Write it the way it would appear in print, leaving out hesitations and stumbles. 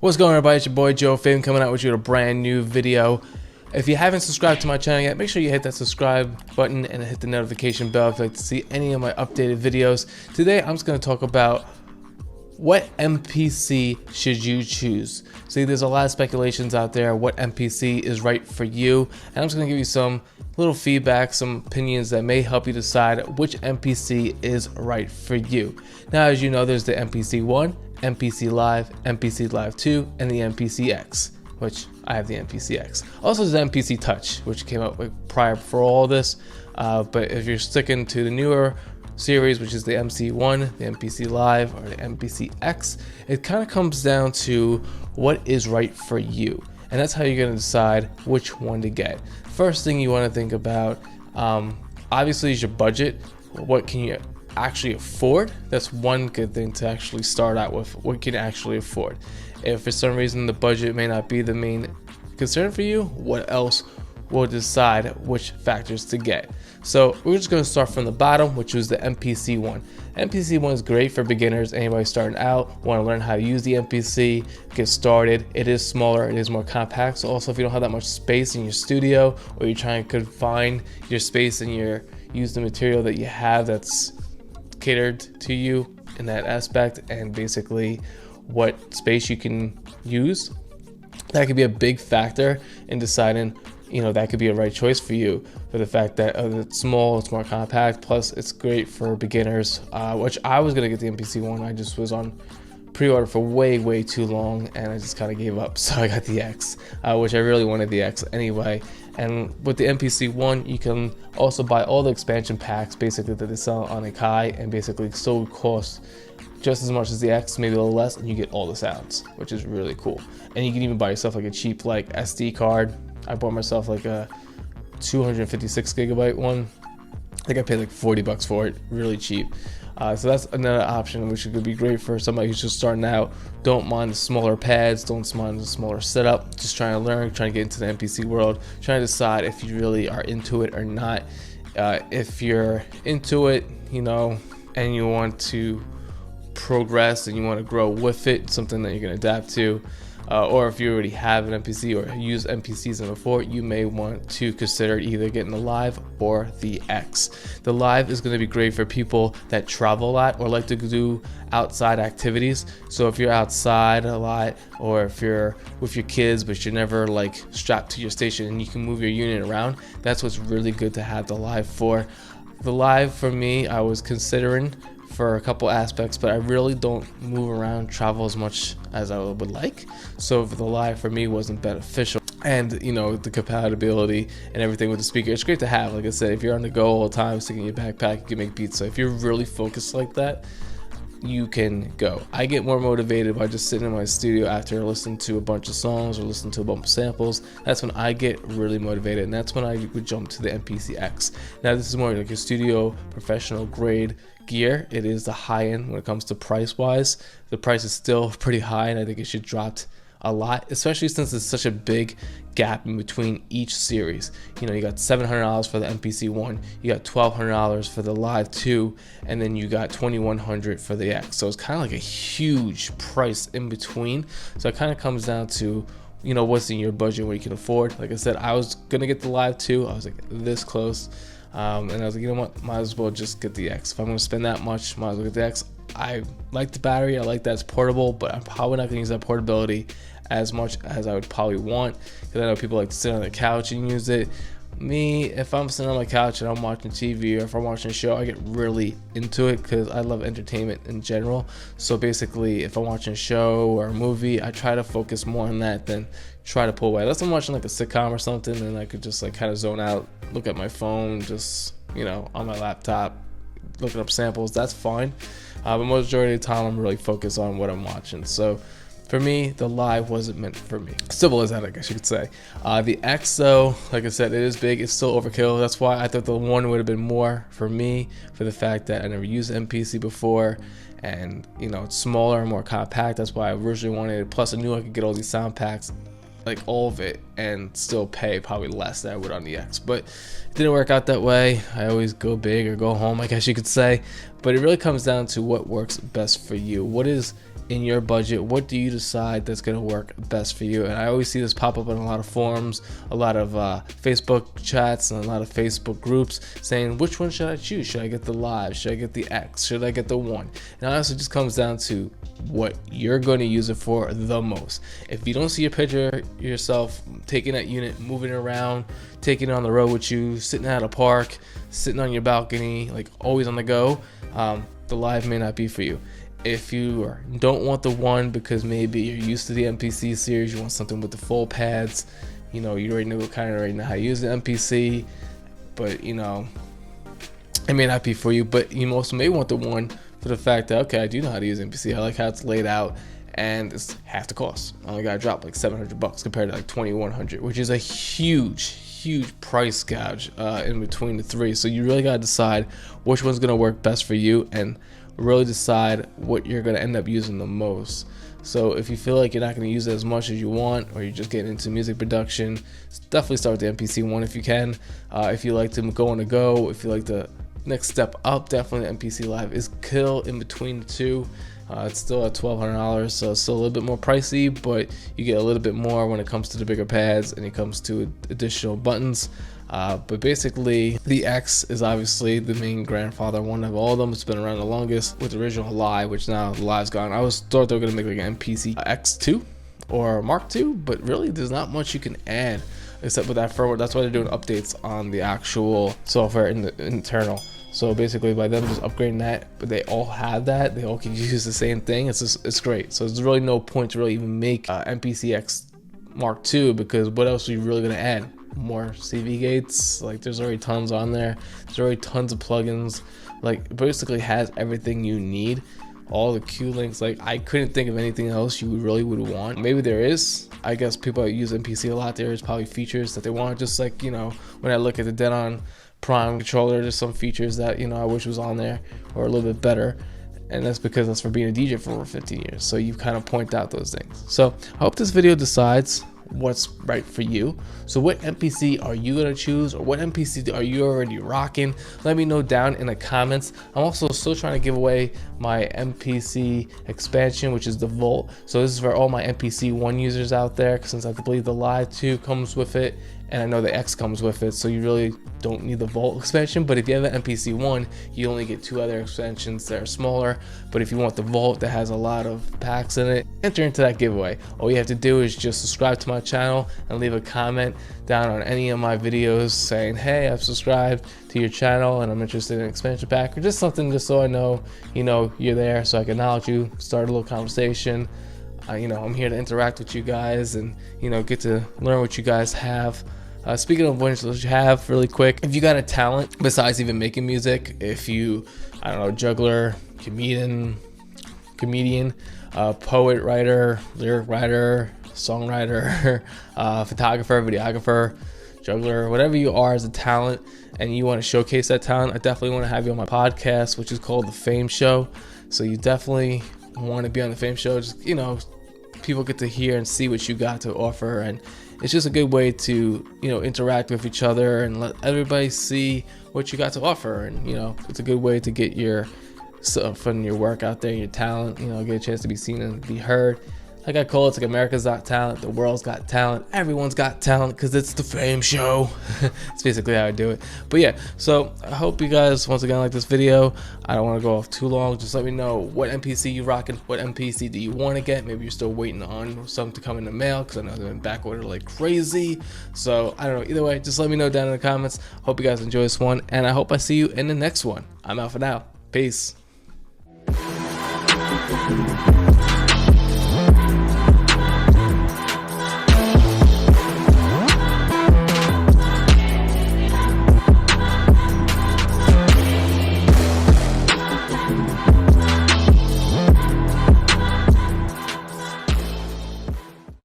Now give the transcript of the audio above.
What's going on, everybody? It's your boy Joe Fame coming out with you with a brand new video. If you haven't subscribed to my channel yet, make sure you hit that subscribe button and hit the notification bell if you'd like to see any of my updated videos. Today I'm just going to talk about what MPC should you choose. See, there's a lot of speculations out there what MPC is right for you, and I'm just going to give you some little feedback, some opinions that may help you decide which MPC is right for you. Now, as you know, there's the MPC 1, MPC Live, MPC Live 2, and the MPC X, which I have the MPC X. Also, there's the MPC Touch, which came out prior for all this, but if you're sticking to the newer series, which is the MC1, the MPC Live, or the MPC X, it kind of comes down to what is right for you, and that's how you're going to decide which one to get. First thing you want to think about, obviously, is your budget. What can you actually afford? That's one good thing to actually start out with. What can you actually afford? If for some reason the budget may not be the main concern for you, what else will decide which factors to get? So we're just going to start from the bottom, which was the MPC 1. MPC 1 is great for beginners, anybody starting out, want to learn how to use the MPC, get started. It is smaller, it is more compact. So also, if you don't have that much space in your studio, or you're trying to confine your space and use the material that you have that's catered to you in that aspect, and basically what space you can use, that could be a big factor in deciding, that could be a right choice for you, for the fact that it's small, it's more compact, plus it's great for beginners, which I was going to get the MPC 1. I just was on pre-order for way too long, and I just kind of gave up, so I got the X, which I really wanted the X anyway. And with the MPC 1, you can also buy all the expansion packs basically that they sell on Akai, and basically still cost just as much as the X, maybe a little less, and you get all the sounds, which is really cool. And you can even buy yourself like a cheap SD card. I bought myself like a 256 gigabyte one. I think I paid like $40 for it, really cheap. So that's another option, which could be great for somebody who's just starting out. Don't mind the smaller pads, don't mind the smaller setup, just trying to learn, trying to get into the MPC world, trying to decide if you really are into it or not. If you're into it, and you want to progress and you want to grow with it, something that you can adapt to, or if you already have an MPC or use MPCs before, you may want to consider either getting the Live or the X. The Live is going to be great for people that travel a lot or like to do outside activities. So if you're outside a lot, or if you're with your kids but you're never like strapped to your station and you can move your unit around, that's what's really good to have the Live for. The Live for me, I was considering for a couple aspects, but I really don't move around, travel as much as I would like, so the Live for me wasn't beneficial. And the compatibility and everything with the speaker, it's great to have. Like I said, if you're on the go all the time, sticking in your backpack, you can make beats. So if you're really focused like that, you can go. I get more motivated by just sitting in my studio after listening to a bunch of songs or listening to a bunch of samples. That's when I get really motivated, and that's when I would jump to the MPC X. Now, this is more like a studio professional grade gear. It is the high end when it comes to price wise. The price is still pretty high, and I think it should drop a lot, especially since there's such a big gap in between each series. You got $700 for the MPC 1, you got $1,200 for the Live 2, and then you got $2,100 for the X. So it's kind of like a huge price in between. So it kind of comes down to what's in your budget, what you can afford. Like I said, I was gonna get the Live 2. I was like this close, and I was like, you know what, might as well just get the X. If I'm gonna spend that much, might as well get the X. I like the battery, I like that it's portable, but I'm probably not gonna use that portability as much as I would probably want, because I know people like to sit on the couch and use it. Me, if I'm sitting on my couch and I'm watching TV, or if I'm watching a show, I get really into it because I love entertainment in general. So basically, if I'm watching a show or a movie, I try to focus more on that than try to pull away. Unless I'm watching like a sitcom or something, then I could just like kind of zone out, look at my phone, just on my laptop, looking up samples. That's fine, but majority of the time I'm really focused on what I'm watching. So for me, the Live wasn't meant for me. Simple as that, I guess you could say. The X, though, like I said, it is big. It's still overkill. That's why I thought the 1 would have been more for me, for the fact that I never used MPC before, and it's smaller and more compact. That's why I originally wanted it. Plus, I knew I could get all these sound packs, like all of it, and still pay probably less than I would on the X. But it didn't work out that way. I always go big or go home, I guess you could say. But it really comes down to what works best for you. What is in your budget, what do you decide that's going to work best for you? And I always see this pop up in a lot of forums, a lot of Facebook chats, and a lot of Facebook groups saying, which one should I choose? Should I get the Live? Should I get the X? Should I get the One? And honestly, it just comes down to what you're going to use it for the most. If you don't see a picture yourself taking that unit, moving it around, taking it on the road with you, sitting at a park, sitting on your balcony, like always on the go, the Live may not be for you. If you don't want the One because maybe you're used to the MPC series, you want something with the full pads, you already know how to use the MPC, but it may not be for you. But you also may want the One for the fact that, okay, I do know how to use MPC. I like how it's laid out, and it's half the cost. I only got to drop like $700 compared to like $2,100, which is a huge price gouge in between the three. So you really got to decide which one's going to work best for you, and really decide what you're going to end up using the most. So if you feel like you're not going to use it as much as you want, or you're just getting into music production, definitely start with the MPC One if you can. If you like to go on the go, if you like the next step up, definitely the MPC Live is kill in between the two. It's still at $1,200, so it's still a little bit more pricey, but you get a little bit more when it comes to the bigger pads and it comes to additional buttons. But basically, the X is obviously the main grandfather one of all of them. It's been around the longest with the original Live, which now the Live's gone. I thought they were going to make like an MPC X2 or Mark II, but really there's not much you can add except with that firmware. That's why they're doing updates on the actual software in the internal. So basically, by them just upgrading that, but they all have that, they all can use the same thing. It's great. So there's really no point to really even make MPC X Mark II, because what else are you really going to add? More CV gates? Like, there's already tons on there. There's already tons of plugins. Like, it basically has everything you need. All the Q links. Like, I couldn't think of anything else you really would want. Maybe there is. I guess people that use MPC a lot, there is probably features that they want. Just like, when I look at the Denon Prime controller, there's some features that I wish was on there or a little bit better, and that's because that's for being a DJ for over 15 years. So you kind of point out those things. So I hope this video decides what's right for you. So what MPC are you going to choose, or what MPC are you already rocking? Let me know down in the comments. I'm also still trying to give away my MPC expansion, which is the Volt. So this is for all my MPC One users out there, since I believe the Live 2 comes with it, and I know the X comes with it, so you really don't need the Volt expansion. But if you have an MPC One, you only get 2 other expansions that are smaller. But if you want the Volt that has a lot of packs in it, enter into that giveaway. All you have to do is just subscribe to my channel and leave a comment down on any of my videos saying, hey, I've subscribed to your channel and I'm interested in an expansion pack, or just something just so I know you're there, so I can acknowledge you, start a little conversation. I'm here to interact with you guys and get to learn what you guys have. Speaking of which, let's have really quick, if you got a talent besides even making music, if you, I don't know, juggler, comedian, poet, writer, lyric writer, songwriter, photographer, videographer, juggler, whatever you are as a talent, and you want to showcase that talent, I definitely want to have you on my podcast, which is called The Fame Show. So you definitely want to be on The Fame Show. Just, people get to hear and see what you got to offer, and it's just a good way to interact with each other and let everybody see what you got to offer. And it's a good way to get your stuff and your work out there, your talent, get a chance to be seen and be heard. Like I call it, it's like America's Got Talent, the world's got talent, everyone's got talent, because it's the Fame Show. It's basically how I do it. But yeah, so I hope you guys once again like this video. I don't want to go off too long. Just let me know what MPC you rocking, what MPC do you want to get. Maybe you're still waiting on some to come in the mail, because I know they're in back order like crazy. So I don't know, either way, just let me know down in the comments. Hope you guys enjoy this one, and I hope I see you in the next one. I'm out for now. Peace.